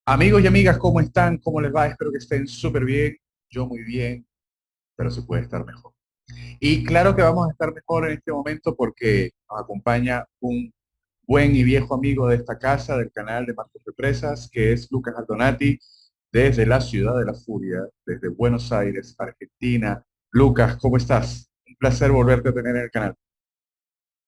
Amigos y amigas, ¿cómo están? ¿Cómo les va? Espero que estén súper bien. Yo muy bien, pero se puede estar mejor. Y claro que vamos a estar mejor en este momento porque nos acompaña un buen y viejo amigo de esta casa, del canal de Marcos Represas, que es Lucas Aldonati, desde la ciudad de la furia, desde Buenos Aires, Argentina. Lucas, ¿cómo estás? Un placer volverte a tener en el canal.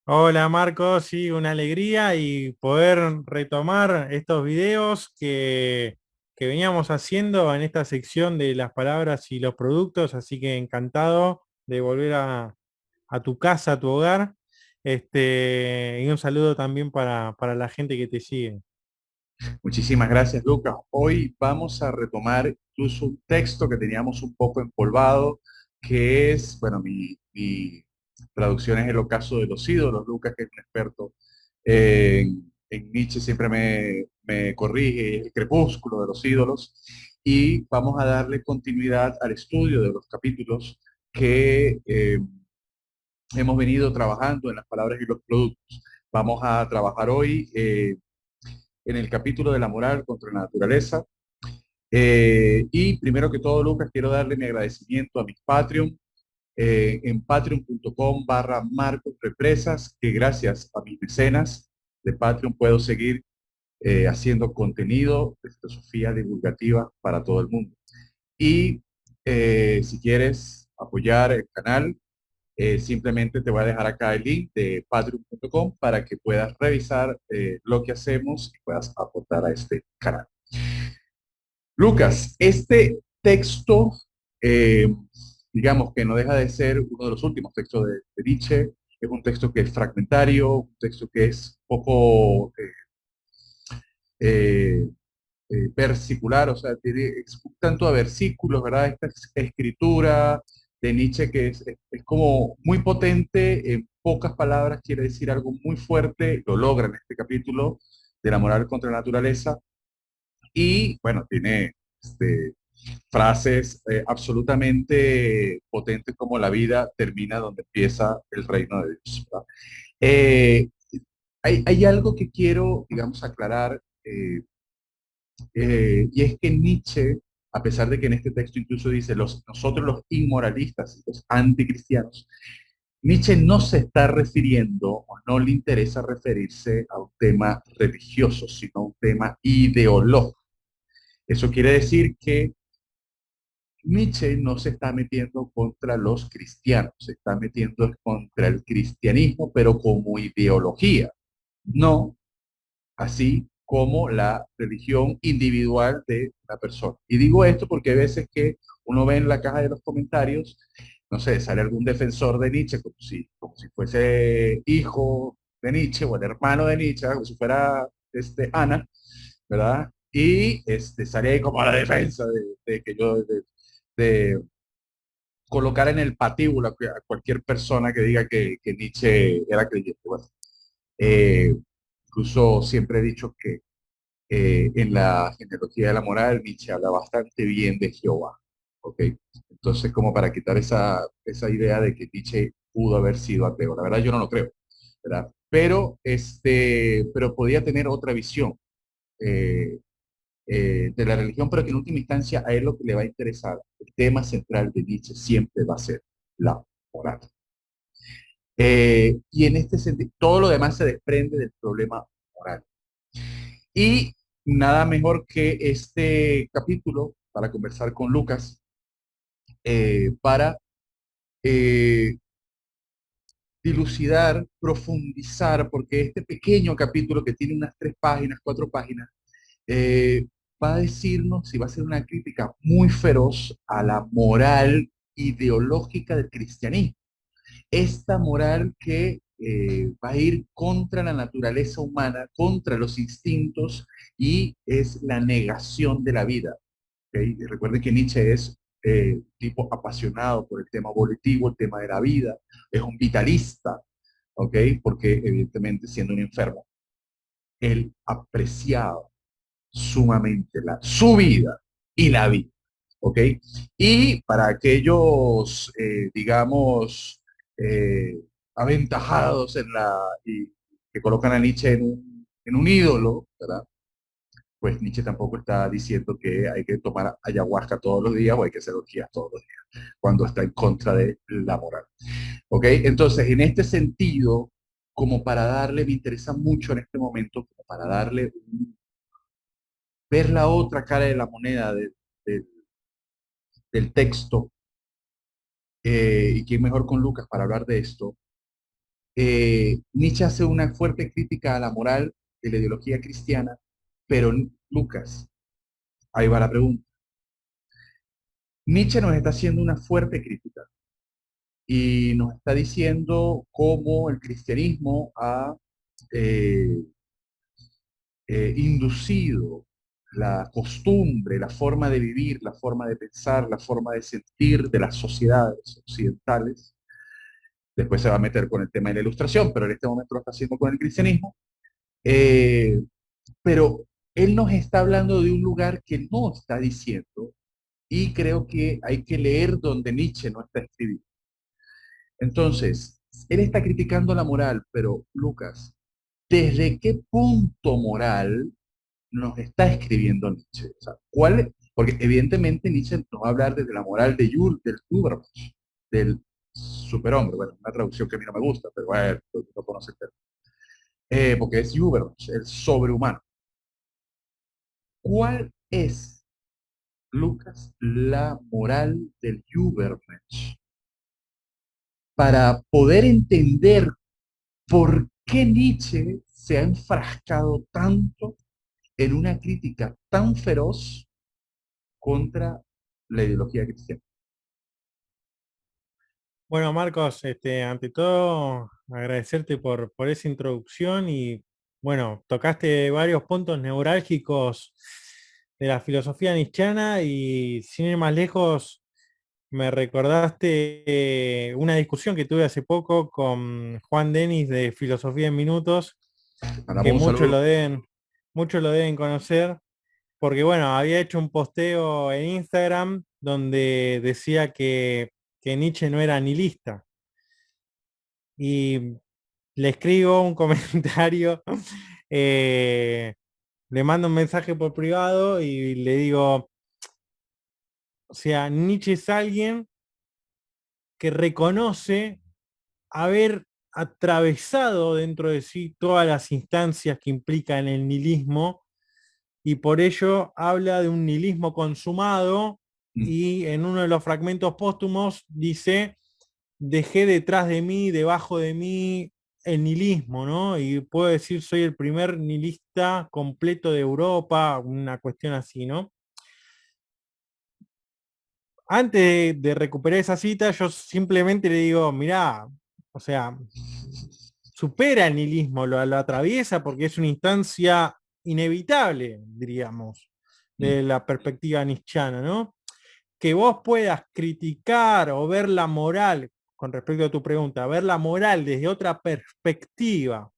Hola Marcos, sí, una alegría y poder retomar estos videos que veníamos haciendo en esta sección de las palabras y los productos, así que encantado de volver a tu casa, a tu hogar, y un saludo también para la gente que te sigue. Muchísimas gracias, Lucas. Hoy vamos a retomar incluso un texto que teníamos un poco empolvado, que es, bueno, mi traducción es El ocaso de los ídolos. Lucas, que es un experto en Nietzsche, siempre me corrige, es el crepúsculo de los ídolos. Y vamos a darle continuidad al estudio de los capítulos que hemos venido trabajando en las palabras y los productos. Vamos a trabajar hoy en el capítulo de la moral contra la naturaleza. Y primero que todo, Lucas, quiero darle mi agradecimiento a mis Patreon en patreon.com/ Marcos Represas, que gracias a mis mecenas de Patreon puedo seguir haciendo contenido de filosofía divulgativa para todo el mundo. Y si quieres apoyar el canal, simplemente te voy a dejar acá el link de patreon.com para que puedas revisar lo que hacemos y puedas aportar a este canal. Lucas, este texto, eh, digamos que no deja de ser uno de los últimos textos de Nietzsche, es un texto que es fragmentario, un texto que es poco eh, versicular, o sea, es un tanto a versículos, ¿verdad? Esta escritura de Nietzsche que es como muy potente, en pocas palabras quiere decir algo muy fuerte, lo logra en este capítulo de la moral contra la naturaleza, y bueno, tiene frases absolutamente potentes como la vida termina donde empieza el reino de Dios, ¿verdad? Eh, hay algo que quiero, digamos, aclarar, y es que Nietzsche, a pesar de que en este texto incluso dice nosotros los inmoralistas, los anticristianos, Nietzsche no se está refiriendo o no le interesa referirse a un tema religioso, sino a un tema ideológico. Eso quiere decir que Nietzsche no se está metiendo contra los cristianos, se está metiendo contra el cristianismo, pero como ideología, no así como la religión individual de la persona. Y digo esto porque hay veces que uno ve en la caja de los comentarios, no sé, sale algún defensor de Nietzsche como si fuese hijo de Nietzsche o el hermano de Nietzsche, como si fuera Ana, ¿verdad? Y sale ahí como a la defensa de que yo, de colocar en el patíbulo a cualquier persona que diga que Nietzsche era creyente. Bueno, eh, incluso siempre he dicho que en la genealogía de la moral Nietzsche habla bastante bien de Jehová. ¿Ok? Entonces, como para quitar esa idea de que Nietzsche pudo haber sido ateo. La verdad, yo no lo creo, ¿verdad? Pero podía tener otra visión. eh, de la religión, pero que en última instancia a él lo que le va a interesar, el tema central de Nietzsche siempre va a ser la moral. Y en este sentido, todo lo demás se desprende del problema moral. Y nada mejor que este capítulo para conversar con Lucas, para eh, dilucidar, profundizar, porque este pequeño capítulo que tiene unas 3 páginas, 4 páginas, eh, va a decirnos y va a ser una crítica muy feroz a la moral ideológica del cristianismo. Esta moral que va a ir contra la naturaleza humana, contra los instintos y es la negación de la vida. ¿Okay? Y recuerden que Nietzsche es un tipo apasionado por el tema volitivo, el tema de la vida, es un vitalista, ¿ok? Porque evidentemente siendo un enfermo, él apreciaba sumamente su vida y la vida. ¿Ok? Y para aquellos, digamos, eh, aventajados y que colocan a Nietzsche en un ídolo, ¿verdad? pues Nietzsche tampoco está diciendo que hay que tomar ayahuasca todos los días o hay que hacer orgías todos los días, cuando está en contra de la moral. ¿Ok? Entonces, en este sentido, como para darle, me interesa mucho en este momento, como para darle, ver la otra cara de la moneda de- del texto, y quién mejor con Lucas para hablar de esto. Nietzsche hace una fuerte crítica a la moral de la ideología cristiana, pero Lucas, ahí va la pregunta. Nietzsche nos está haciendo una fuerte crítica y nos está diciendo cómo el cristianismo ha eh, inducido la costumbre, la forma de vivir, la forma de pensar, la forma de sentir de las sociedades occidentales. Después se va a meter con el tema de la ilustración, pero en este momento lo está haciendo con el cristianismo. Eh, pero él nos está hablando de un lugar que no está diciendo y creo que hay que leer donde Nietzsche no está escribiendo. Entonces, él está criticando la moral, pero Lucas, ¿desde qué punto moral nos está escribiendo Nietzsche? O sea, ¿cuál? Porque evidentemente Nietzsche nos va a hablar desde la moral de del Übermensch, del superhombre. Bueno, una traducción que a mí no me gusta, pero bueno, no conoce el término. Porque es Übermensch, el sobrehumano. ¿Cuál es, Lucas, la moral del Übermensch? Para poder entender por qué Nietzsche se ha enfrascado tanto en una crítica tan feroz contra la ideología cristiana. Bueno, Marcos, ante todo, agradecerte por esa introducción y, bueno, tocaste varios puntos neurálgicos de la filosofía nietzscheana y, sin ir más lejos, me recordaste una discusión que tuve hace poco con Juan Denis de Filosofía en Minutos, que Mandamos un saludo. muchos lo deben conocer, porque, bueno, había hecho un posteo en Instagram donde decía que Nietzsche no era nihilista. Y le escribo un comentario, eh, le mando un mensaje por privado y le digo, o sea, Nietzsche es alguien que reconoce haber atravesado dentro de sí todas las instancias que implican el nihilismo y por ello habla de un nihilismo consumado Mm. y en uno de los fragmentos póstumos dice dejé detrás de mí, debajo de mí, el nihilismo, ¿no? Y puedo decir, soy el primer nihilista completo de Europa, una cuestión así, ¿no? Antes de recuperar esa cita, yo simplemente le digo, mirá, o sea, supera el nihilismo, lo atraviesa porque es una instancia inevitable, diríamos, Mm. de la perspectiva nietzscheana, ¿no? Que vos puedas criticar o ver la moral, con respecto a tu pregunta, ver la moral desde otra perspectiva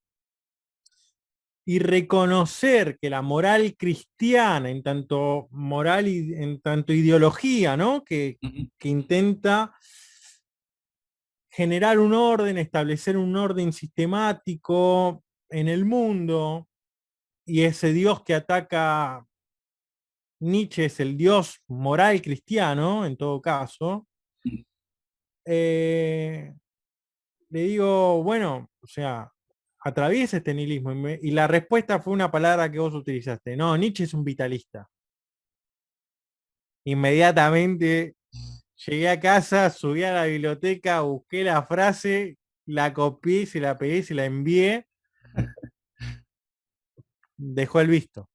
y reconocer que la moral cristiana, en tanto moral y en tanto ideología, ¿no? Mm. Que intenta generar un orden, establecer un orden sistemático en el mundo, y ese Dios que ataca Nietzsche es el Dios moral cristiano, en todo caso. Mm. eh, Le digo, bueno, o sea, atraviesa este nihilismo. Y la respuesta fue una palabra que vos utilizaste. No, Nietzsche es un vitalista. Inmediatamente llegué a casa, subí a la biblioteca, busqué la frase, la copié, se la pegué, se la envié, dejó el visto.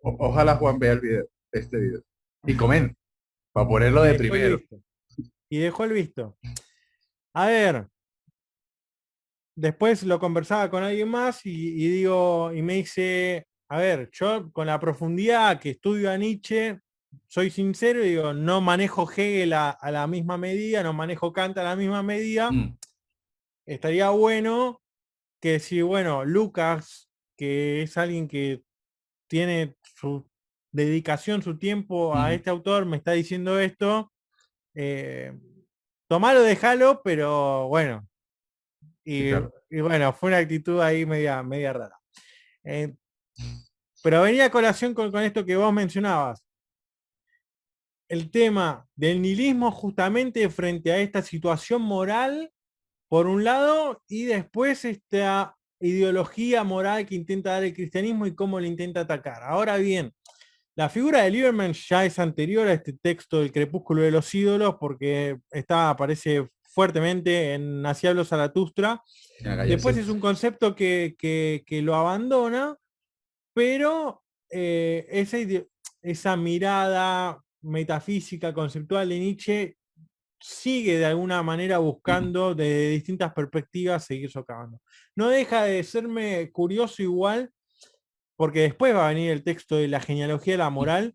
Ojalá Juan vea el video, este video. Y comente, para ponerlo Y de dejó el primero. visto. Y dejó el visto. A ver, después lo conversaba con alguien más y digo, y me dice, a ver, yo con la profundidad que estudio a Nietzsche, soy sincero y digo, no manejo Hegel a la misma medida, no manejo Kant a la misma medida. Mm. Estaría bueno que si, bueno, Lucas, que es alguien que tiene su dedicación, su tiempo a Mm. este autor, me está diciendo esto, eh, tomalo, déjalo, pero bueno, Sí, claro. y bueno, fue una actitud ahí media rara. Eh, pero venía a colación con esto que vos mencionabas. El tema del nihilismo justamente frente a esta situación moral, por un lado, y después esta ideología moral que intenta dar el cristianismo y cómo le intenta atacar. Ahora bien, la figura de Lieberman ya es anterior a este texto del crepúsculo de los ídolos, porque aparece fuertemente en Así habló Zaratustra. Después es un concepto que lo abandona, pero esa mirada metafísica, conceptual de Nietzsche sigue de alguna manera buscando de distintas perspectivas seguir socavando. No deja de serme curioso igual, porque después va a venir el texto de la genealogía de la moral,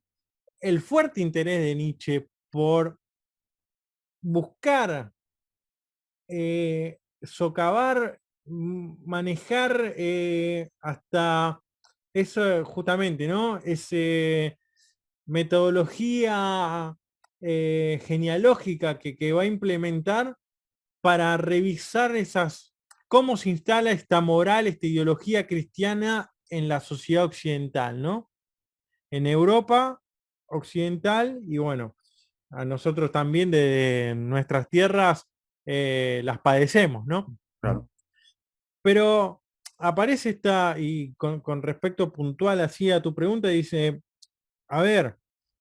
el fuerte interés de Nietzsche por buscar socavar, manejar hasta eso justamente, ¿no? Ese metodología genealógica que va a implementar para revisar cómo se instala esta moral, esta ideología cristiana en la sociedad occidental, ¿no? En Europa occidental y bueno, a nosotros también de nuestras tierras las padecemos, ¿no? Claro. Pero aparece y con respecto puntual así a tu pregunta, dice, a ver,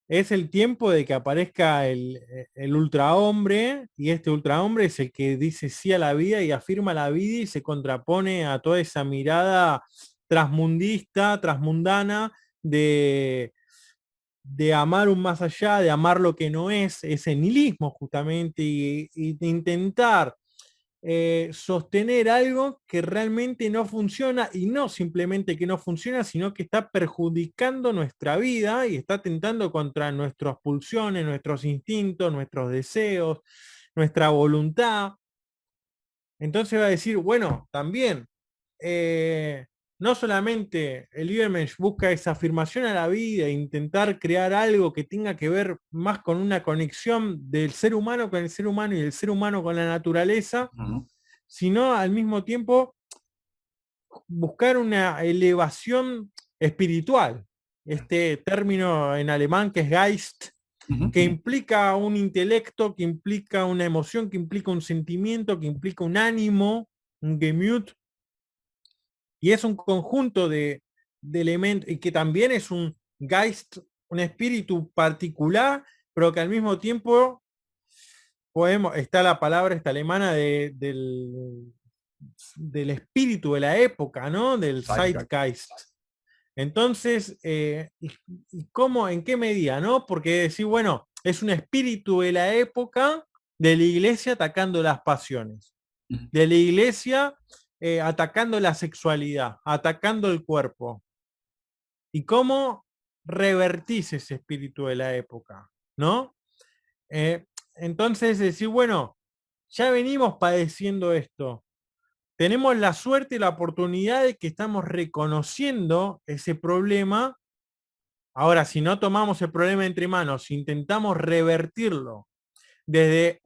es el tiempo de que aparezca el ultrahombre, y este ultrahombre es el que dice sí a la vida y afirma la vida y se contrapone a toda esa mirada transmundista, transmundana de amar un más allá, de amar lo que no es, ese nihilismo justamente, y de intentar sostener algo que realmente no funciona, y no simplemente que no funciona, sino que está perjudicando nuestra vida y está atentando contra nuestras pulsiones, nuestros instintos, nuestros deseos, nuestra voluntad. Entonces va a decir, bueno, también, no solamente el Übermensch busca esa afirmación a la vida e intentar crear algo que tenga que ver más con una conexión del ser humano con el ser humano y del ser humano con la naturaleza, sino al mismo tiempo buscar una elevación espiritual. Este término en alemán que es Geist, que implica un intelecto, que implica una emoción, que implica un sentimiento, que implica un ánimo, un Gemüt, y es un conjunto de elementos, y que también es un Geist, un espíritu particular, pero que al mismo tiempo está la palabra esta alemana del espíritu de la época, ¿no? Del Zeitgeist. Entonces, ¿y cómo, en qué medida, no? Porque decir, bueno, es un espíritu de la época de la iglesia atacando las pasiones, de la iglesia atacando la sexualidad, atacando el cuerpo. ¿Y cómo revertís ese espíritu de la época, no? Entonces, decir, bueno, ya venimos padeciendo esto. Tenemos la suerte y la oportunidad de que estamos reconociendo ese problema. Ahora, si no tomamos el problema entre manos, intentamos revertirlo desde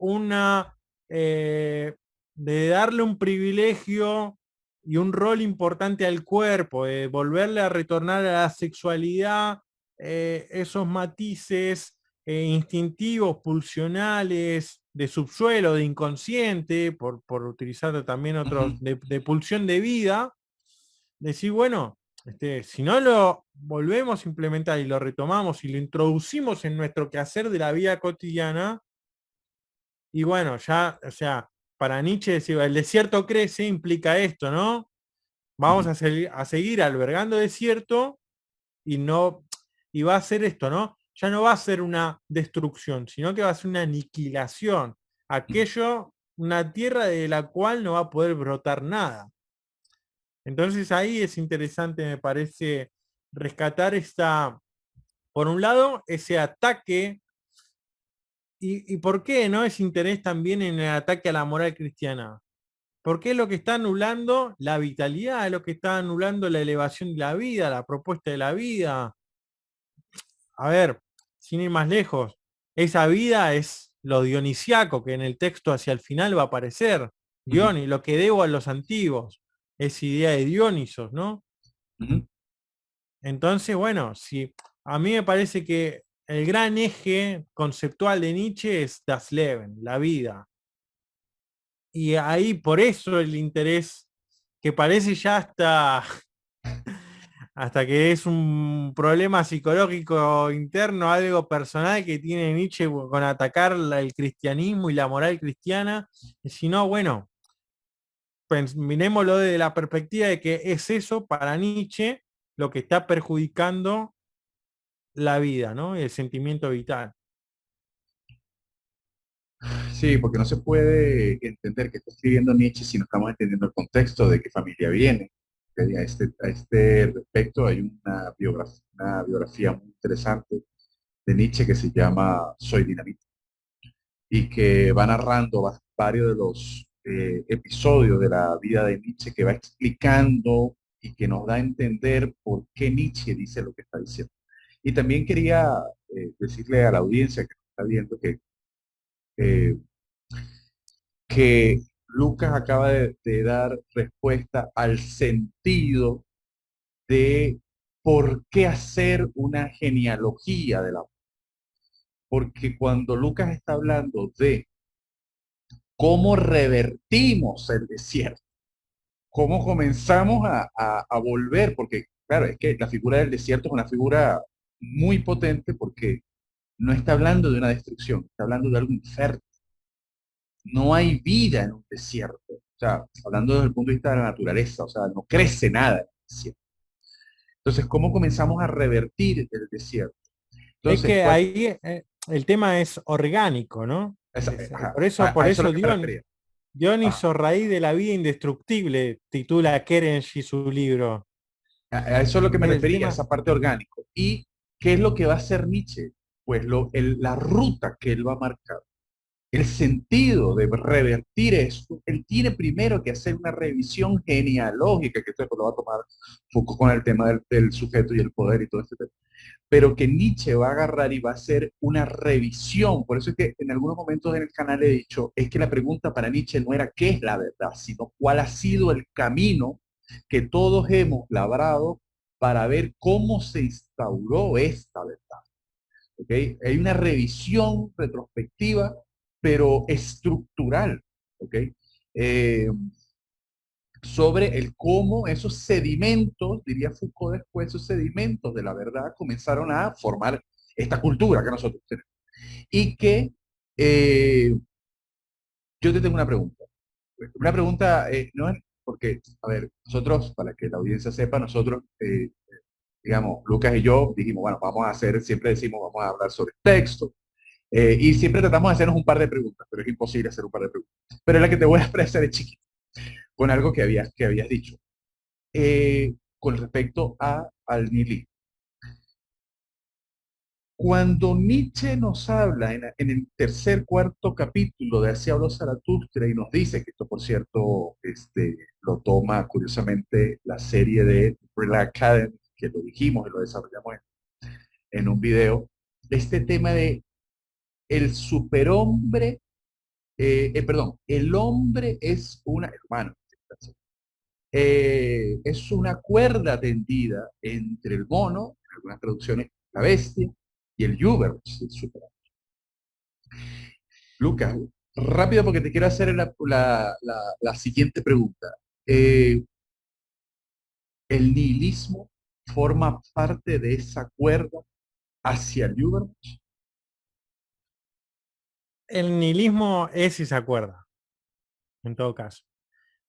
de darle un privilegio y un rol importante al cuerpo, de volverle a retornar a la sexualidad, esos matices instintivos, pulsionales, de subsuelo, de inconsciente, por utilizar también otros, de pulsión de vida, decir, bueno, si no lo volvemos a implementar y lo retomamos y lo introducimos en nuestro quehacer de la vida cotidiana, y bueno, ya, o sea, para Nietzsche decir, el desierto crece implica esto, ¿no? Vamos a seguir albergando desierto y no, y va a ser esto, ¿no? Ya no va a ser una destrucción, sino que va a ser una aniquilación. Aquello, una tierra de la cual no va a poder brotar nada. Entonces ahí es interesante, me parece, rescatar por un lado, ese ataque. ¿Y por qué no ese interés también en el ataque a la moral cristiana? Porque es lo que está anulando la vitalidad, es lo que está anulando la elevación de la vida, la propuesta de la vida. A ver, sin ir más lejos, esa vida es lo dionisiaco que en el texto hacia el final va a aparecer. Dionis, lo que debo a los antiguos, esa idea de Dionisos, ¿no? Entonces, bueno, si a mí me parece que el gran eje conceptual de Nietzsche es Das Leben, la vida. Y ahí por eso el interés que parece ya hasta que es un problema psicológico interno, algo personal que tiene Nietzsche con atacar el cristianismo y la moral cristiana. Y si no, bueno, miremoslo desde la perspectiva de que es eso para Nietzsche lo que está perjudicando la vida, ¿no? Y el sentimiento vital. Sí, porque no se puede entender que está escribiendo Nietzsche si no estamos entendiendo el contexto de qué familia viene. A este respecto hay una biografía muy interesante de Nietzsche que se llama Soy Dinamita y que va narrando varios de los episodios de la vida de Nietzsche, que va explicando y que nos da a entender por qué Nietzsche dice lo que está diciendo. Y también quería decirle a la audiencia que está viendo eh, que Lucas acaba de dar respuesta al sentido de por qué hacer una genealogía de la. Porque cuando Lucas está hablando de cómo revertimos el desierto, cómo comenzamos a volver, porque claro, es que la figura del desierto es una figura muy potente porque no está hablando de una destrucción, está hablando de algo infértil. No hay vida en un desierto. O sea, hablando desde el punto de vista de la naturaleza, o sea, no crece nada en el desierto. Entonces, ¿cómo comenzamos a revertir el desierto? Es Entonces, que pues, ahí el tema es orgánico, ¿no? ajá, Por eso, a eso es lo que me Dion, refería. Ah, Dioniso Raíz de la vida indestructible titula Kerenji su libro. a eso es lo que me El refería, tema, esa parte orgánico. ¿Y qué es lo que va a hacer Nietzsche? Pues la ruta que él va a marcar, el sentido de revertir esto, él tiene primero que hacer una revisión genealógica, que esto lo va a tomar Foucault con el tema del sujeto y el poder y todo este tema, pero que Nietzsche va a agarrar y va a hacer una revisión. Por eso es que en algunos momentos en el canal he dicho, es que la pregunta para Nietzsche no era qué es la verdad, sino cuál ha sido el camino que todos hemos labrado para ver cómo se instauró esta verdad. ¿Okay? Hay una revisión retrospectiva, pero estructural, ¿ok? Eh, sobre el cómo esos sedimentos, diría Foucault después, esos sedimentos de la verdad comenzaron a formar esta cultura que nosotros tenemos. Y que eh, yo te tengo una pregunta. Una pregunta no es porque, a ver, nosotros, para que la audiencia sepa, nosotros, digamos, Lucas y yo dijimos, bueno, vamos a hacer, siempre decimos, vamos a hablar sobre texto. Y siempre tratamos de hacernos un par de preguntas, pero es imposible hacer un par de preguntas. Pero es la que te voy a expresar de chiquito, con algo que habías dicho. Con respecto al nihilismo. Cuando Nietzsche nos habla en el tercer, cuarto capítulo de Así habló Zaratustra y nos dice, que esto por cierto lo toma curiosamente la serie de Umbrella Academy, que lo dijimos y lo desarrollamos en un video, este tema de el superhombre, perdón, el hombre es una, hermano, es una cuerda tendida entre el mono, en algunas traducciones, la bestia, y el Ubermensch, el superhombre. Lucas, rápido porque te quiero hacer la siguiente pregunta. Eh, ¿El nihilismo forma parte de esa cuerda hacia el Ubermensch? el nihilismo es y se acuerda, en todo caso.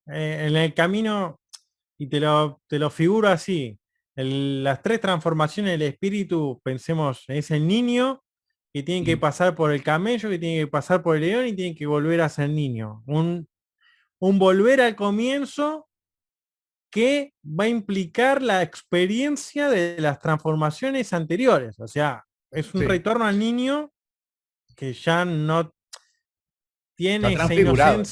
En el camino, y te lo figuro así, las tres transformaciones del espíritu, pensemos, es el niño que tiene que Mm, pasar por el camello, que tiene que pasar por el león y tiene que volver a ser niño. Un volver al comienzo que va a implicar la experiencia de las transformaciones anteriores. O sea, es un sí, retorno al niño que ya no está tiene esa transfigurado.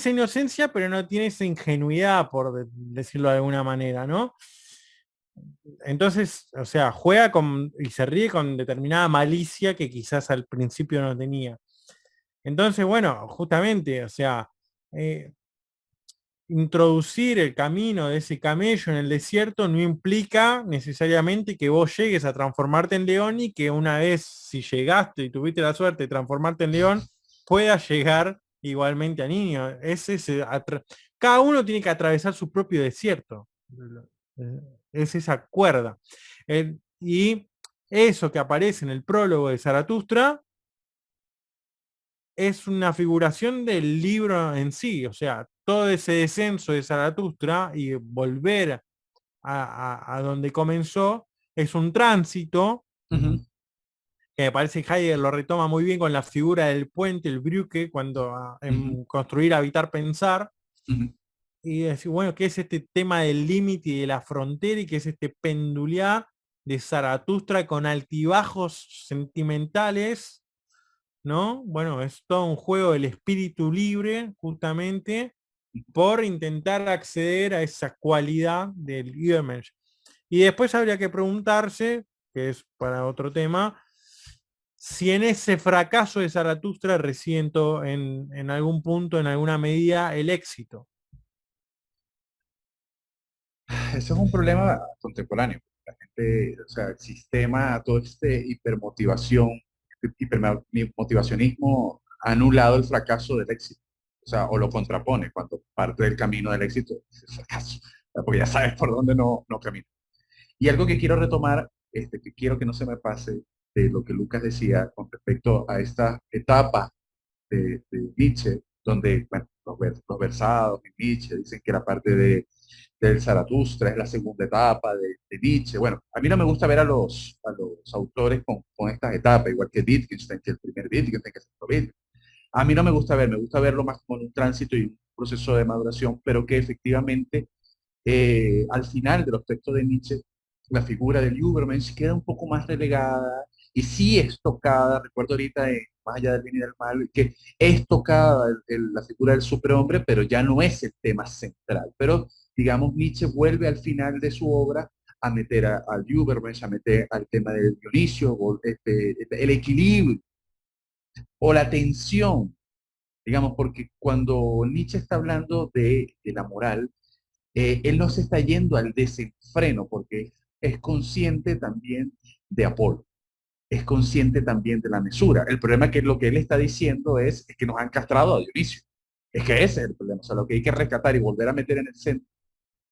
inocencia, pero no tiene esa ingenuidad, por decirlo de alguna manera, ¿no? Entonces, o sea, juega con y se ríe con determinada malicia que quizás al principio no tenía. Entonces, bueno, justamente, o sea, eh, introducir el camino de ese camello en el desierto no implica necesariamente que vos llegues a transformarte en león y que una vez si llegaste y tuviste la suerte de transformarte en león, puedas llegar igualmente a niño. Cada uno tiene que atravesar su propio desierto. Eh, Es esa cuerda. Y eso que aparece en el prólogo de Zaratustra es una figuración del libro en sí, o sea, todo ese descenso de Zaratustra y volver a donde comenzó es un tránsito Ujú, que me parece que Heidegger lo retoma muy bien con la figura del puente, el Brücke, cuando ujú, en construir, habitar, pensar, ujú. y decir, bueno, ¿qué es este tema del límite y de la frontera y qué es este pendular de Zaratustra con altibajos sentimentales? ¿No? Bueno, es todo un juego del espíritu libre, justamente, por intentar acceder a esa cualidad del Übermensch. Y después habría que preguntarse, que es para otro tema, si en ese fracaso de Zaratustra resiento en algún punto, en alguna medida, el éxito. Ese es un problema contemporáneo. La gente, o sea, el sistema, todo este hipermotivación, hipermotivacionismo ha anulado el fracaso del éxito. O sea, o lo contrapone cuando parte del camino del éxito es el fracaso. O sea, porque ya sabes por dónde no camina. Y algo que quiero retomar, que quiero que no se me pase de lo que Lucas decía con respecto a esta etapa de Nietzsche, donde bueno, los versados de Nietzsche dicen que la parte del Zaratustra es la segunda etapa de Nietzsche. Bueno, a mí no me gusta ver a los autores con estas etapas, igual que Wittgenstein, que el primer Wittgenstein, que es el segundo. A mí no me gusta verlo más como un tránsito y un proceso de maduración, pero que efectivamente al final de los textos de Nietzsche, la figura del Übermensch queda un poco más relegada y sí es tocada, recuerdo ahorita Más allá del bien y del mal, que es tocada la figura del superhombre, pero ya no es el tema central. Pero, digamos, Nietzsche vuelve al final de su obra a meter al Übermensch, a meter al tema del Dionisio, el equilibrio o la tensión, digamos, porque cuando Nietzsche está hablando de la moral, él no se está yendo al desenfreno porque es consciente también de Apolo, es consciente también de la mesura. El problema es que lo que él está diciendo es que nos han castrado a Dionisio. Es que ese es el problema. O sea, lo que hay que rescatar y volver a meter en el centro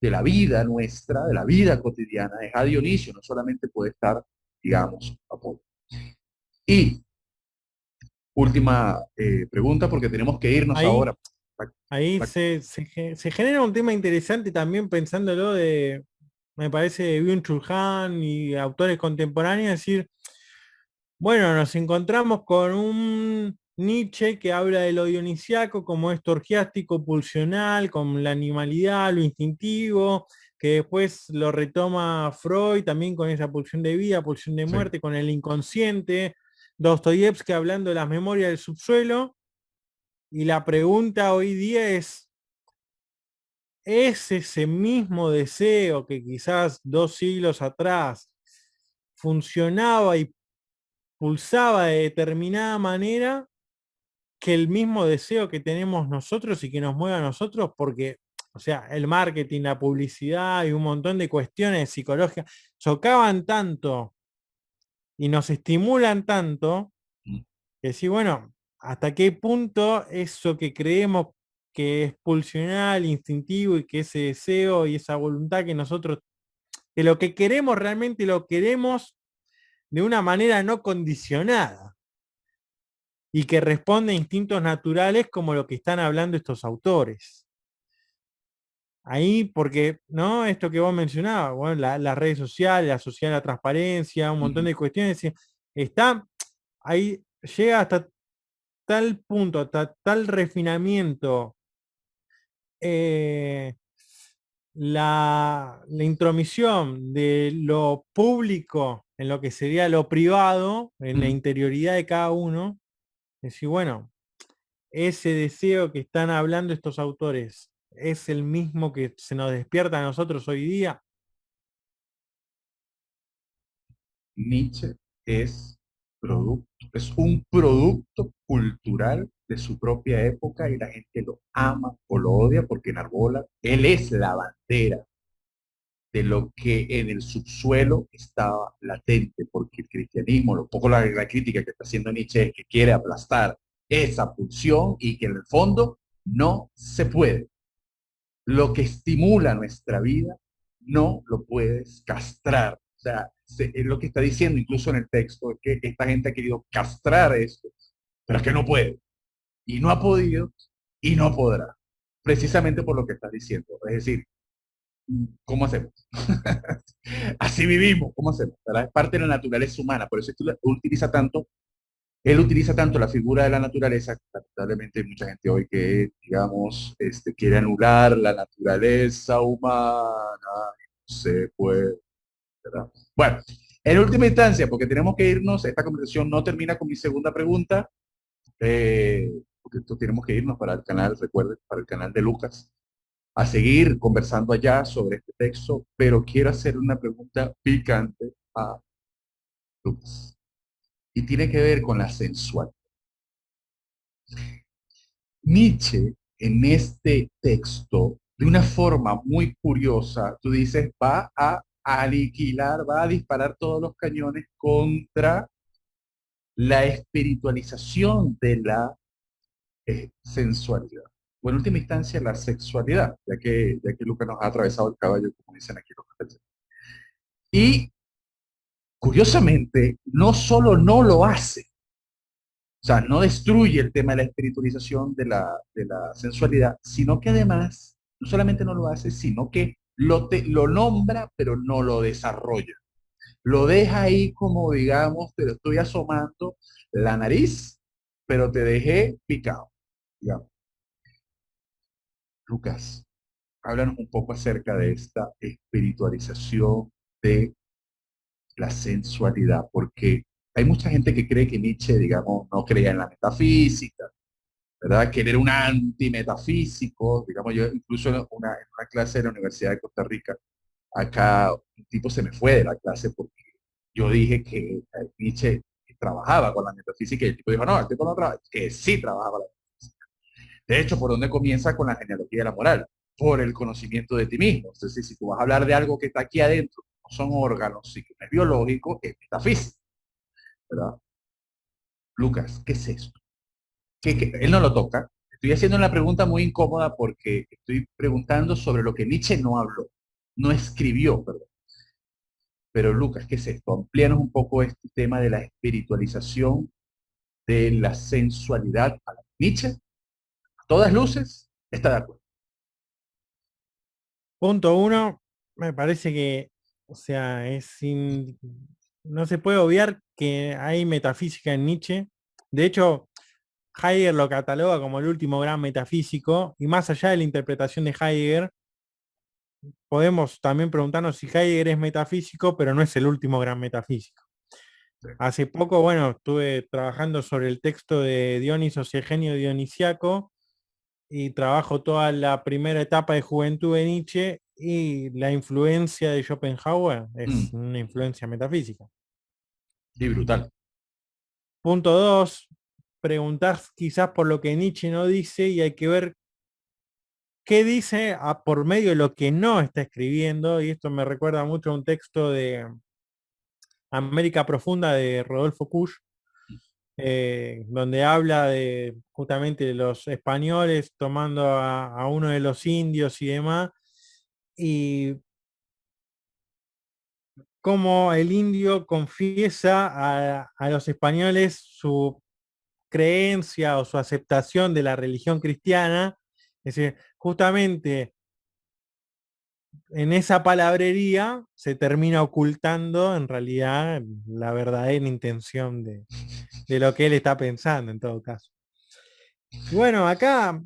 de la vida nuestra, de la vida cotidiana, es a Dionisio, no solamente puede estar, digamos, Apolo. Y última pregunta, porque tenemos que irnos Ahí, ahora. La- ahí la- se genera un tema interesante también pensándolo me parece, de Byung-Chul Han y autores contemporáneos, es decir, bueno, nos encontramos con un Nietzsche que habla de lo dionisiaco como esto orgiástico, pulsional, con la animalidad, lo instintivo, que después lo retoma Freud también con esa pulsión de vida, pulsión de sí. muerte, con el inconsciente, Dostoyevsky hablando de las memorias del subsuelo, y la pregunta hoy día ¿es ese mismo deseo que quizás 2 siglos atrás funcionaba y pulsaba de determinada manera que el mismo deseo que tenemos nosotros y que nos mueve a nosotros? Porque, o sea, el marketing, la publicidad y un montón de cuestiones psicológicas chocaban tanto y nos estimulan tanto que sí, bueno, hasta qué punto eso que creemos que es pulsional, instintivo y que ese deseo y esa voluntad que nosotros, que lo que queremos realmente lo queremos de una manera no condicionada y que responde a instintos naturales como lo que están hablando estos autores. Ahí, porque, ¿no? Esto que vos mencionabas, bueno, las redes sociales, la social, la transparencia, un montón Ujú. de cuestiones, está ahí, llega hasta tal punto, hasta tal refinamiento, eh, la intromisión de lo público en lo que sería lo privado, en la Ujú. interioridad de cada uno, es decir, bueno, ese deseo que están hablando estos autores es el mismo que se nos despierta a nosotros hoy día. Nietzsche es producto, es un producto cultural de su propia época y la gente lo ama o lo odia porque enarbola. Él es la bandera de lo que en el subsuelo estaba latente, porque el cristianismo, lo poco la crítica que está haciendo Nietzsche es que quiere aplastar esa pulsión y que en el fondo no se puede. Lo que estimula nuestra vida no lo puedes castrar. O sea, es lo que está diciendo incluso en el texto, es que esta gente ha querido castrar esto, pero es que no puede. Y no ha podido y no podrá. Precisamente por lo que estás diciendo. Es decir, ¿cómo hacemos? Así vivimos, ¿cómo hacemos? ¿Verdad? Es parte de la naturaleza humana, por eso él utiliza tanto la figura de la naturaleza, que lamentablemente hay mucha gente hoy que, digamos, quiere anular la naturaleza humana, no se puede, ¿verdad? Bueno, en última instancia, porque tenemos que irnos, esta conversación no termina con mi segunda pregunta, porque esto tenemos que irnos para el canal, recuerden, para el canal de Lucas a seguir conversando allá sobre este texto, pero quiero hacer una pregunta picante a Lucas. Y tiene que ver con la sensualidad. Nietzsche, en este texto, de una forma muy curiosa, tú dices, va a aniquilar, va a disparar todos los cañones contra la espiritualización de la sensualidad. O en última instancia, la sexualidad, ya que Lucas nos ha atravesado el caballo, como dicen aquí los franceses. Y curiosamente, no solo no lo hace, o sea, no destruye el tema de la espiritualización de la sensualidad, sino que además, no solamente no lo hace, sino que lo nombra, pero no lo desarrolla. Lo deja ahí como, digamos, te lo estoy asomando la nariz, pero te dejé picado, digamos. Lucas, háblanos un poco acerca de esta espiritualización de la sensualidad, porque hay mucha gente que cree que Nietzsche, digamos, no creía en la metafísica, ¿verdad? Que él era un antimetafísico, digamos, yo incluso en una clase de la Universidad de Costa Rica, acá un tipo se me fue de la clase porque yo dije que Nietzsche trabajaba con la metafísica y el tipo dijo, no, el tipo no trabaja, que sí trabajaba con la metafísica. De hecho, ¿por dónde comienza con la genealogía de la moral? Por el conocimiento de ti mismo. Entonces, si tú vas a hablar de algo que está aquí adentro, no son órganos, sí que no es biológico, es metafísico, ¿verdad? Lucas, ¿qué es esto? Él no lo toca. Estoy haciendo una pregunta muy incómoda porque estoy preguntando sobre lo que Nietzsche no habló, no escribió, perdón. Pero Lucas, ¿qué es esto? Amplíanos un poco este tema de la espiritualización de la sensualidad a Nietzsche. A todas luces, está de acuerdo. Punto uno, me parece que, o sea, no se puede obviar que hay metafísica en Nietzsche. De hecho, Heidegger lo cataloga como el último gran metafísico, y más allá de la interpretación de Heidegger, podemos también preguntarnos si Heidegger es metafísico, pero no es el último gran metafísico. Hace poco, bueno, estuve trabajando sobre el texto de Dionisos y Eugenio Dionisiaco, y trabajo toda la primera etapa de juventud de Nietzsche, y la influencia de Schopenhauer es Mm, una influencia metafísica. sí, brutal. Punto dos, preguntar quizás por lo que Nietzsche no dice, y hay que ver qué dice por medio de lo que no está escribiendo, y esto me recuerda mucho a un texto de América Profunda de Rodolfo Kusch, donde habla de justamente de los españoles tomando a uno de los indios y demás, y cómo el indio confiesa a los españoles su creencia o su aceptación de la religión cristiana. Es decir, justamente en esa palabrería se termina ocultando en realidad la verdadera intención de lo que él está pensando en todo caso. Y bueno, acá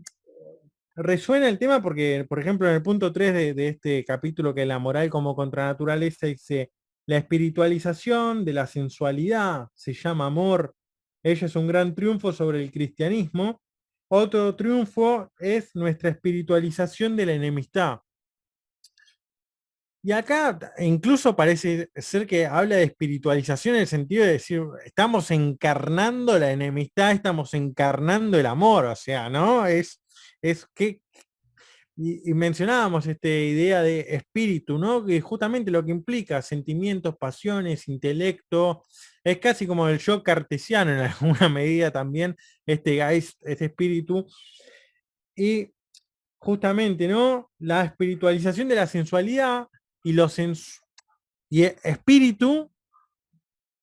resuena el tema porque, por ejemplo, en el punto 3 de este capítulo, que es la moral como contranaturaleza, dice, la espiritualización de la sensualidad se llama amor. Ello es un gran triunfo sobre el cristianismo. Otro triunfo es nuestra espiritualización de la enemistad. Y acá incluso parece ser que habla de espiritualización en el sentido de decir, estamos encarnando la enemistad, estamos encarnando el amor, o sea, ¿no? Es que, y mencionábamos esta idea de espíritu, ¿no? Que justamente lo que implica sentimientos, pasiones, intelecto, es casi como el yo cartesiano en alguna medida también, este espíritu. Y justamente, ¿no? La espiritualización de la sensualidad y espíritu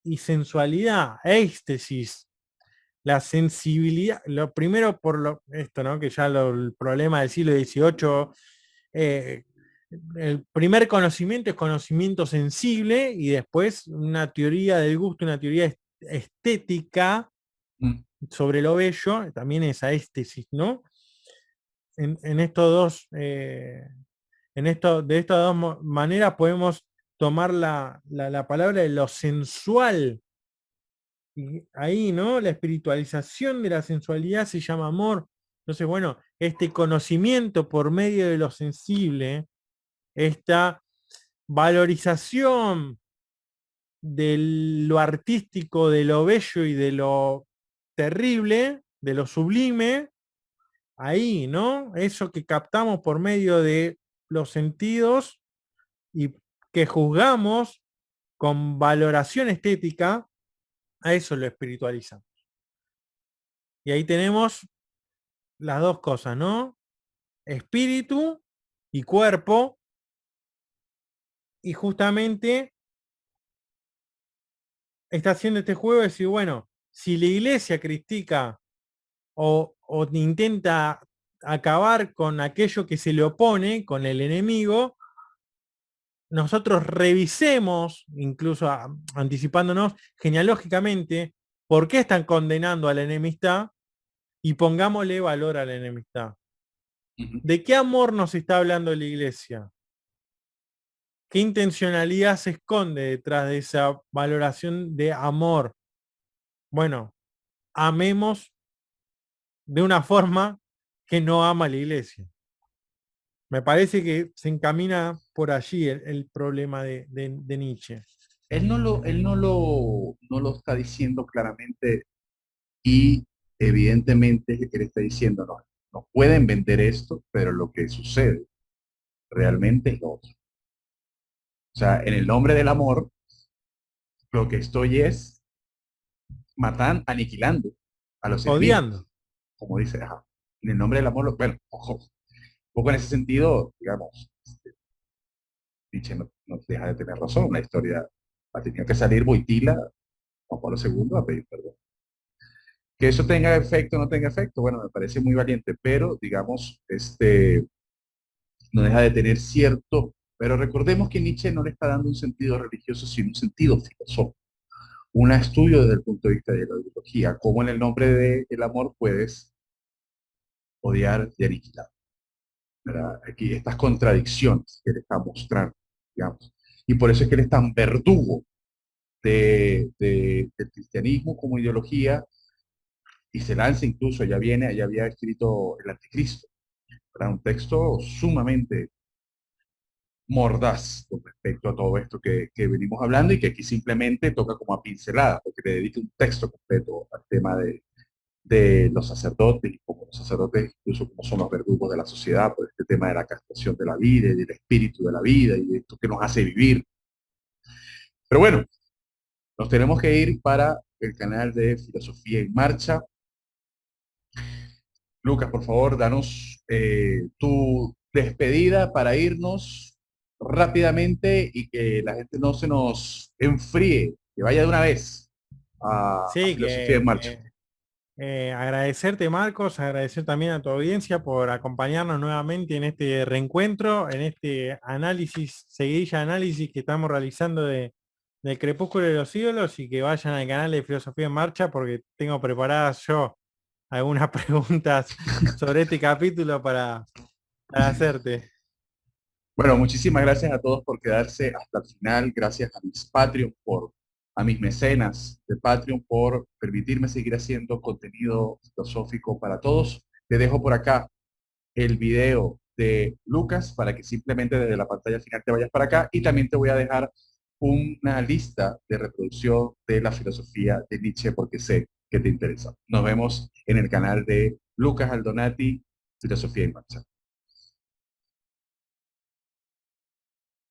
y sensualidad, éxtasis, la sensibilidad, lo primero esto, ¿no? Que ya el problema del siglo XVIII, eh, el primer conocimiento es conocimiento sensible y después una teoría del gusto, una teoría estética Mm. sobre lo bello, también esa éxtasis, ¿no? En estos dos, de estas dos maneras podemos tomar la palabra de lo sensual. Y ahí, ¿no? La espiritualización de la sensualidad se llama amor. Entonces, bueno, este conocimiento por medio de lo sensible, esta valorización de lo artístico, de lo bello y de lo terrible, de lo sublime, ahí, ¿no? Eso que captamos por medio de los sentidos y que juzgamos con valoración estética, a eso lo espiritualizan. Y ahí tenemos las dos cosas, ¿no? Espíritu y cuerpo, y justamente está haciendo este juego de decir, bueno, si la iglesia critica o intenta acabar con aquello que se le opone, con el enemigo, nosotros revisemos, incluso anticipándonos genealógicamente, por qué están condenando a la enemistad y pongámosle valor a la enemistad. Ujú. ¿De qué amor nos está hablando la iglesia? ¿Qué intencionalidad se esconde detrás de esa valoración de amor? Bueno, amemos de una forma que no ama la iglesia. Me parece que se encamina por allí el problema de Nietzsche. Él no lo está diciendo claramente y evidentemente él está diciendo, no, no pueden vender esto, pero lo que sucede realmente es lo otro. O sea, en el nombre del amor, lo que estoy es matando, aniquilando a los enemigos, Odiando. como dice, ajá. En el nombre del amor, bueno, ojo, un poco en ese sentido, digamos, Nietzsche no deja de tener razón, la historia ha tenido que salir Boitila, Juan Pablo II, a pedir perdón. Que eso tenga efecto o no tenga efecto, bueno, me parece muy valiente, pero digamos, no deja de tener cierto, pero recordemos que Nietzsche no le está dando un sentido religioso, sino un sentido filosófico, un estudio desde el punto de vista de la ideología, cómo en el nombre del amor puedes odiar y aniquilar, ¿verdad? Aquí estas contradicciones que le está mostrando, digamos, y por eso es que él es tan verdugo del cristianismo como ideología y se lanza incluso, ya había escrito El Anticristo, ¿verdad? Un texto sumamente mordaz con respecto a todo esto que venimos hablando y que aquí simplemente toca como a pinceladas, porque le dedica un texto completo al tema de los sacerdotes y como los sacerdotes incluso como son los verdugos de la sociedad, por este tema de la castración de la vida y del espíritu de la vida y de esto que nos hace vivir. Pero bueno, nos tenemos que ir para el canal de Filosofía en Marcha. Lucas, por favor, danos tu despedida para irnos rápidamente y que la gente no se nos enfríe, que vaya de una vez a Sí, Filosofía en Marcha. agradecerte, Marcos, agradecer también a tu audiencia por acompañarnos nuevamente en este reencuentro, en este análisis, seguidilla de análisis que estamos realizando del Crepúsculo de los Ídolos, y que vayan al canal de Filosofía en Marcha porque tengo preparadas yo algunas preguntas sobre este capítulo para hacerte. Bueno, muchísimas gracias a todos por quedarse hasta el final. Gracias a mis Patreon, a mis mecenas de Patreon por permitirme seguir haciendo contenido filosófico para todos. Te dejo por acá el video de Lucas para que simplemente desde la pantalla final te vayas para acá y también te voy a dejar una lista de reproducción de la filosofía de Nietzsche porque sé que te interesa. Nos vemos en el canal de Lucas Aldonati, Filosofía en Marcha.